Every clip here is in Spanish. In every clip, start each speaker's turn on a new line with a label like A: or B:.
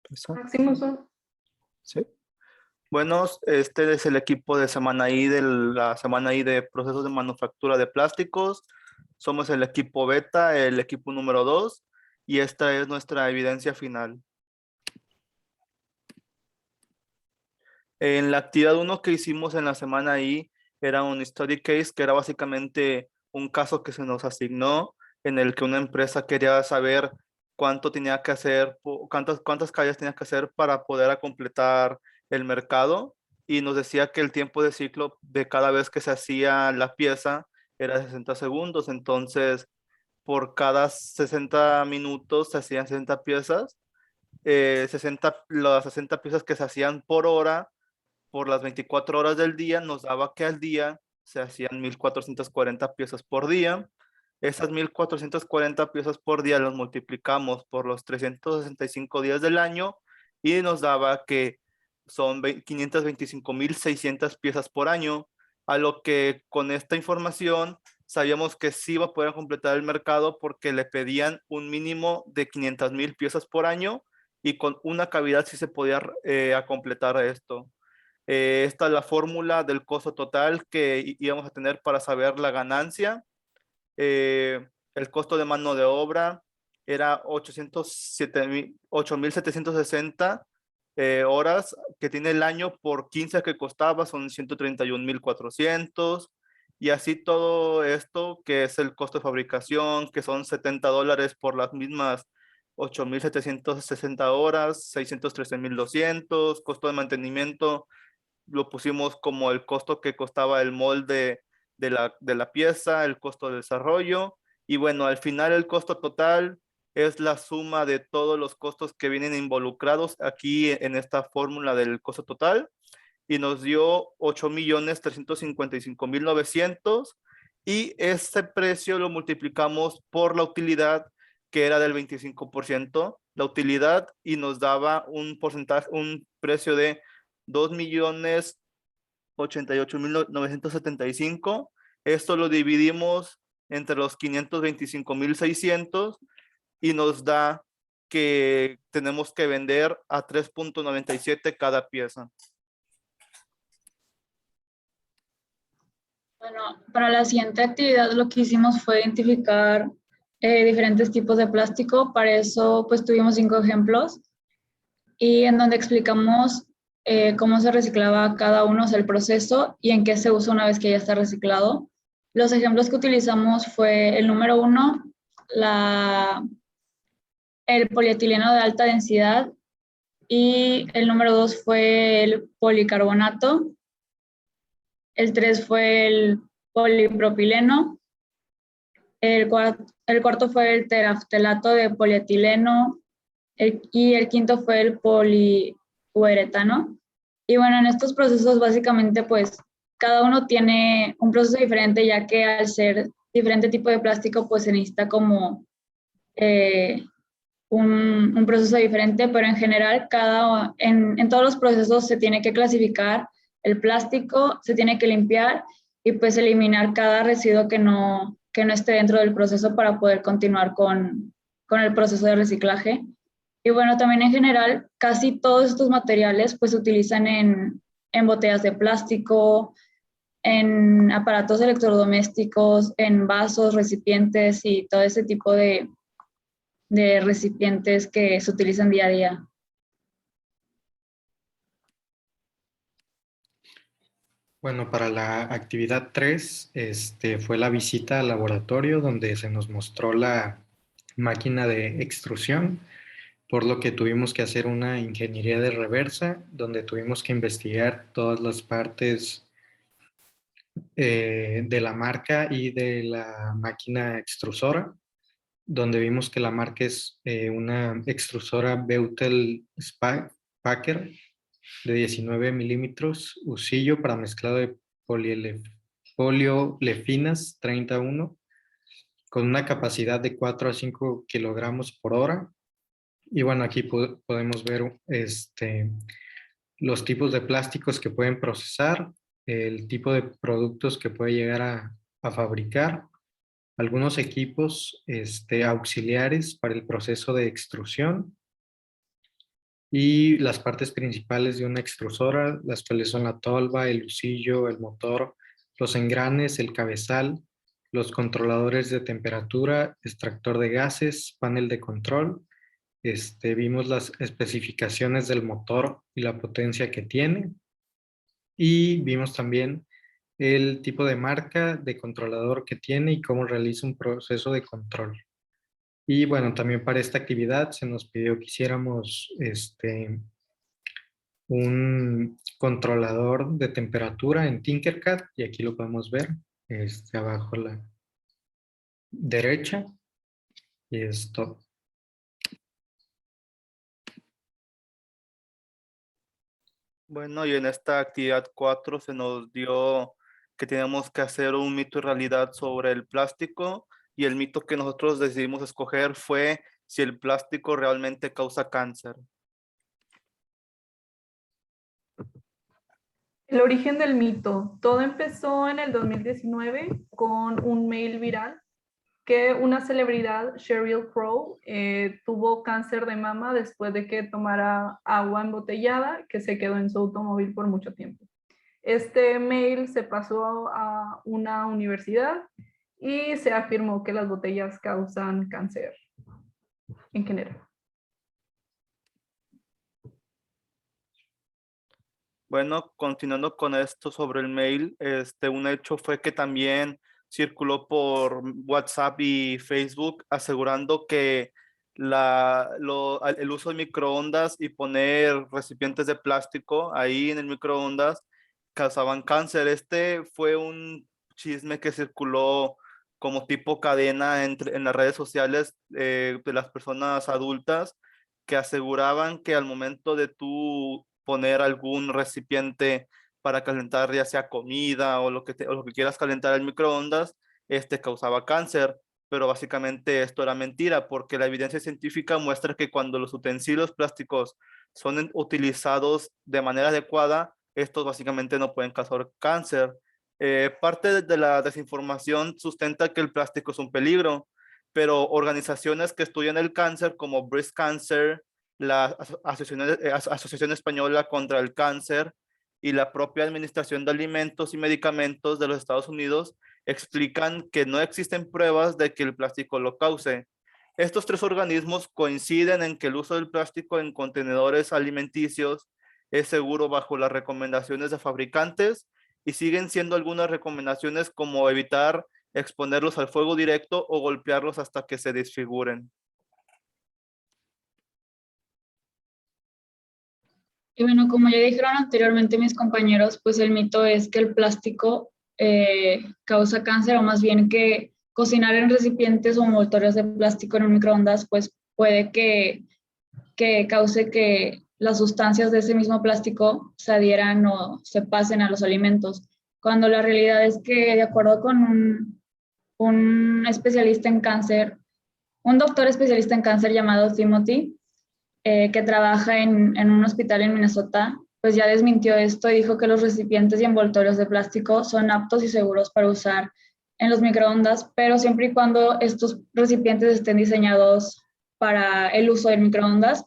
A: Empezar.
B: Máximo son.
A: Sí. Bueno, este es el equipo de semana I de la semana I de procesos de manufactura de plásticos. Somos el equipo beta, el equipo número 2, y esta es nuestra evidencia final. En la actividad uno que hicimos en la semana I era un study case, que era básicamente un caso que se nos asignó en el que una empresa quería saber cuánto tenía que hacer, cuántas calles tenía que hacer para poder completar el mercado, y nos decía que el tiempo de ciclo de cada vez que se hacía la pieza era 60 segundos. Entonces, por cada 60 minutos se hacían 60 piezas, 60, las 60 piezas que se hacían por hora por las 24 horas del día nos daba que al día se hacían 1440 piezas por día. Esas 1440 piezas por día las multiplicamos por los 365 días del año y nos daba que son 525.600 piezas por año, a lo que con esta información sabíamos que sí iba a poder completar el mercado porque le pedían un mínimo de 500.000 piezas por año, y con una cavidad sí se podía a completar esto. Esta es la fórmula del costo total que íbamos a tener para saber la ganancia. El costo de mano de obra era 8.760 horas que tiene el año, por 15 que costaba son 131.400. Y así todo esto, que es el costo de fabricación, que son $70 por las mismas 8.760 horas, 613.200. Costo de mantenimiento lo pusimos como el costo que costaba el molde de la pieza, el costo de desarrollo. Y bueno, al final el costo total es la suma de todos los costos que vienen involucrados aquí en esta fórmula del costo total, y nos dio 8.355.900, y ese precio lo multiplicamos por la utilidad, que era del 25%, la utilidad, y nos daba un porcentaje, un precio de 2.088.975. Esto lo dividimos entre los 525.600 y nos da que tenemos que vender a 3.97 cada pieza.
B: Bueno, para la siguiente actividad lo que hicimos fue identificar diferentes tipos de plástico. Para eso pues tuvimos 5 ejemplos y en donde explicamos cómo se reciclaba cada uno, o sea, el proceso y en qué se usa una vez que ya está reciclado. Los ejemplos que utilizamos fue el número 1, el polietileno de alta densidad, y el número 2 fue el policarbonato. El 3 fue el polipropileno. El cuarto fue el teraftelato de polietileno. Y el quinto fue el poliuretano. Y bueno, en estos procesos básicamente pues cada uno tiene un proceso diferente, ya que al ser diferente tipo de plástico pues se necesita como un proceso diferente, pero en general en todos los procesos se tiene que clasificar el plástico, se tiene que limpiar y pues eliminar cada residuo que no esté dentro del proceso para poder continuar con el proceso de reciclaje. Y bueno, también en general, casi todos estos materiales pues se utilizan en botellas de plástico, en aparatos electrodomésticos, en vasos, recipientes y todo ese tipo de recipientes que se utilizan día a día.
C: Bueno, para la actividad 3, fue la visita al laboratorio donde se nos mostró la máquina de extrusión, por lo que tuvimos que hacer una ingeniería de reversa, donde tuvimos que investigar todas las partes de la marca y de la máquina extrusora, donde vimos que la marca es una extrusora Beutel Packer de 19 milímetros, usillo para mezclado de poliolefinas 31, con una capacidad de 4 a 5 kilogramos por hora. Y bueno, aquí podemos ver los tipos de plásticos que pueden procesar, el tipo de productos que puede llegar a fabricar, algunos equipos auxiliares para el proceso de extrusión, y las partes principales de una extrusora, las cuales son la tolva, el husillo, el motor, los engranes, el cabezal, los controladores de temperatura, extractor de gases, panel de control. Vimos las especificaciones del motor y la potencia que tiene, y vimos también el tipo de marca de controlador que tiene y cómo realiza un proceso de control. Y bueno, también para esta actividad se nos pidió que hiciéramos un controlador de temperatura en Tinkercad, y aquí lo podemos ver, abajo a la derecha, y esto.
A: Bueno, y en esta actividad 4 se nos dio que teníamos que hacer un mito y realidad sobre el plástico, y el mito que nosotros decidimos escoger fue si el plástico realmente causa cáncer.
D: El origen del mito. Todo empezó en el 2019 con un mail viral que una celebridad, Sheryl Crow, tuvo cáncer de mama después de que tomara agua embotellada que se quedó en su automóvil por mucho tiempo. Este mail se pasó a una universidad y se afirmó que las botellas causan cáncer en general.
A: Bueno, continuando con esto sobre el mail, un hecho fue que también circuló por WhatsApp y Facebook asegurando que el uso de microondas y poner recipientes de plástico ahí en el microondas causaban cáncer. Este fue un chisme que circuló como tipo cadena en las redes sociales, de las personas adultas, que aseguraban que al momento de tú poner algún recipiente para calentar ya sea comida o o lo que quieras calentar al microondas, causaba cáncer. Pero básicamente esto era mentira, porque la evidencia científica muestra que cuando los utensilios plásticos son utilizados de manera adecuada, estos básicamente no pueden causar cáncer. Parte de la desinformación sustenta que el plástico es un peligro, pero organizaciones que estudian el cáncer como Breast Cancer, la Asociación Española contra el Cáncer y la propia Administración de Alimentos y Medicamentos de los Estados Unidos explican que no existen pruebas de que el plástico lo cause. Estos tres organismos coinciden en que el uso del plástico en contenedores alimenticios es seguro bajo las recomendaciones de fabricantes, y siguen siendo algunas recomendaciones como evitar exponerlos al fuego directo o golpearlos hasta que se desfiguren.
B: Y bueno, como ya dijeron anteriormente mis compañeros, pues el mito es que el plástico causa cáncer, o más bien que cocinar en recipientes o envoltorios de plástico en un microondas, pues puede que cause que las sustancias de ese mismo plástico se adhieran o se pasen a los alimentos, cuando la realidad es que, de acuerdo con un especialista en cáncer, un doctor especialista en cáncer llamado Timothy, que trabaja en un hospital en Minnesota, pues ya desmintió esto y dijo que los recipientes y envoltorios de plástico son aptos y seguros para usar en los microondas, pero siempre y cuando estos recipientes estén diseñados para el uso del microondas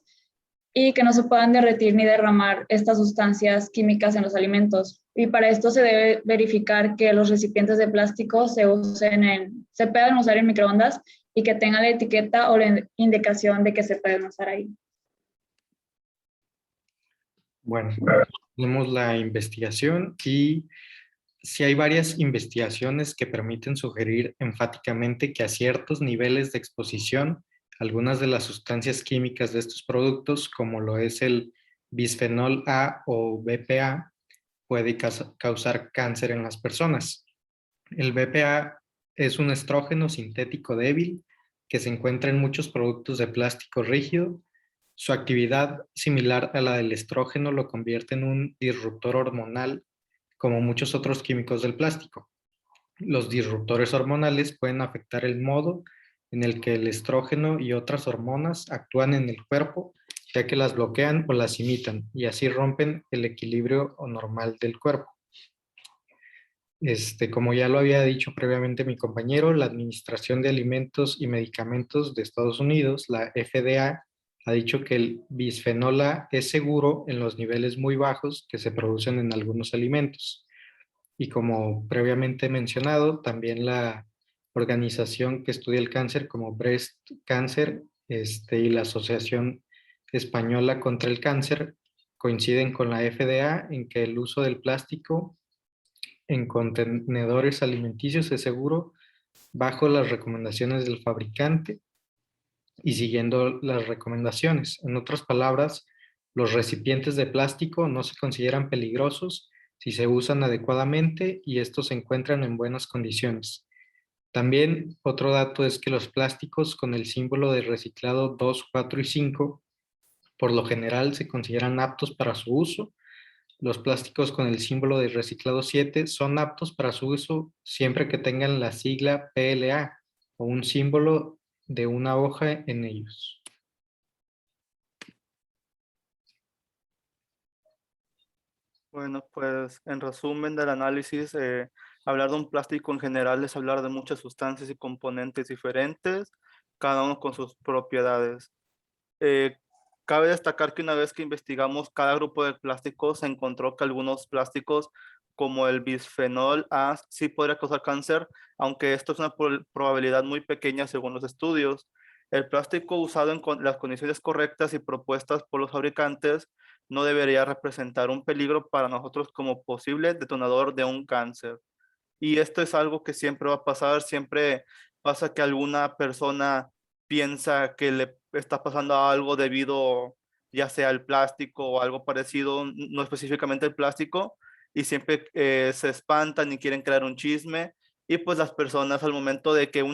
B: y que no se puedan derretir ni derramar estas sustancias químicas en los alimentos. Y para esto se debe verificar que los recipientes de plástico se puedan usar en microondas y que tengan la etiqueta o la indicación de que se pueden usar ahí.
C: Bueno, tenemos la investigación, y sí hay varias investigaciones que permiten sugerir enfáticamente que a ciertos niveles de exposición, algunas de las sustancias químicas de estos productos, como lo es el bisfenol A o BPA, puede causar cáncer en las personas. El BPA es un estrógeno sintético débil que se encuentra en muchos productos de plástico rígido. Su actividad, similar a la del estrógeno, lo convierte en un disruptor hormonal, como muchos otros químicos del plástico. Los disruptores hormonales pueden afectar el modo en el que el estrógeno y otras hormonas actúan en el cuerpo, ya que las bloquean o las imitan, y así rompen el equilibrio normal del cuerpo. Como ya lo había dicho previamente mi compañero, la Administración de Alimentos y Medicamentos de Estados Unidos, la FDA, ha dicho que el bisfenol A es seguro en los niveles muy bajos que se producen en algunos alimentos. Y como previamente mencionado, también la organización que estudia el cáncer como Breast Cancer y la Asociación Española contra el Cáncer coinciden con la FDA en que el uso del plástico en contenedores alimenticios es seguro bajo las recomendaciones del fabricante y siguiendo las recomendaciones. En otras palabras, los recipientes de plástico no se consideran peligrosos si se usan adecuadamente y estos se encuentran en buenas condiciones. También otro dato es que los plásticos con el símbolo de reciclado 2, 4 y 5 por lo general se consideran aptos para su uso. Los plásticos con el símbolo de reciclado 7 son aptos para su uso siempre que tengan la sigla PLA o un símbolo de una hoja en ellos.
A: Bueno, pues en resumen del análisis, hablar de un plástico en general es hablar de muchas sustancias y componentes diferentes, cada uno con sus propiedades. Eh, Cabe destacar que una vez que investigamos cada grupo de plásticos, se encontró que algunos plásticos, como el bisfenol A, sí podría causar cáncer, aunque esto es una probabilidad muy pequeña según los estudios. El plástico usado en las condiciones correctas y propuestas por los fabricantes no debería representar un peligro para nosotros como posible detonador de un cáncer. Y esto es algo que siempre va a pasar, siempre pasa que alguna persona piensa que le está pasando algo debido ya sea al plástico o algo parecido, no específicamente el plástico, y siempre se espantan y quieren crear un chisme. Y pues las personas al momento de que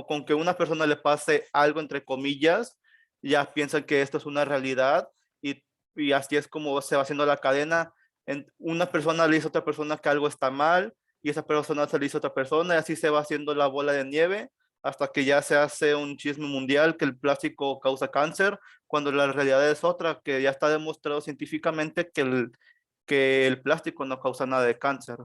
A: con que una persona le pase algo entre comillas, ya piensan que esto es una realidad y así es como se va haciendo la cadena. Una persona le dice a otra persona que algo está mal y esa persona se le dice a otra persona y así se va haciendo la bola de nieve hasta que ya se hace un chisme mundial que el plástico causa cáncer, cuando la realidad es otra, que ya está demostrado científicamente que el plástico no causa nada de cáncer.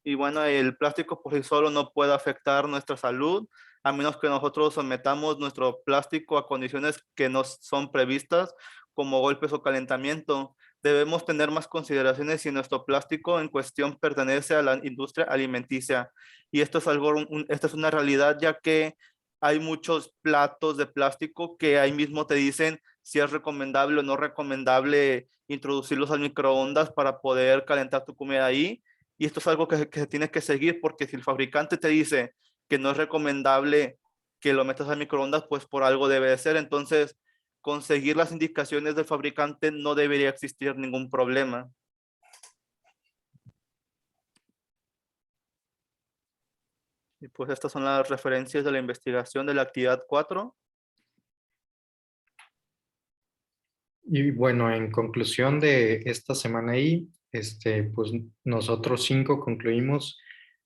A: Y bueno, el plástico por sí solo no puede afectar nuestra salud, a menos que nosotros sometamos nuestro plástico a condiciones que no son previstas, como golpes o calentamiento. Debemos tener más consideraciones si nuestro plástico en cuestión pertenece a la industria alimenticia. Y esto es esta es una realidad, ya que hay muchos platos de plástico que ahí mismo te dicen si es recomendable o no recomendable introducirlos al microondas para poder calentar tu comida ahí. Y esto es algo que se tiene que seguir, porque si el fabricante te dice que no es recomendable que lo metas al microondas, pues por algo debe de ser. Entonces, conseguir las indicaciones del fabricante no debería existir ningún problema. Y pues estas son las referencias de la investigación de la actividad 4.
C: Y bueno, en conclusión de esta semana ahí, pues nosotros 5 concluimos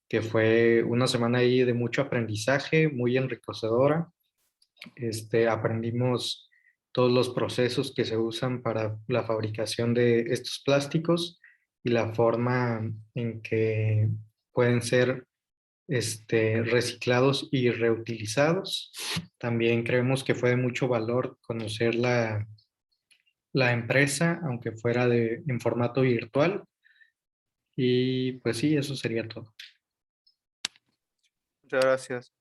C: que fue una semana ahí de mucho aprendizaje, muy enriquecedora. Aprendimos todos los procesos que se usan para la fabricación de estos plásticos y la forma en que pueden ser reciclados y reutilizados. También creemos que fue de mucho valor conocer la empresa, aunque fuera en formato virtual. Y pues sí, eso sería todo.
A: Muchas gracias.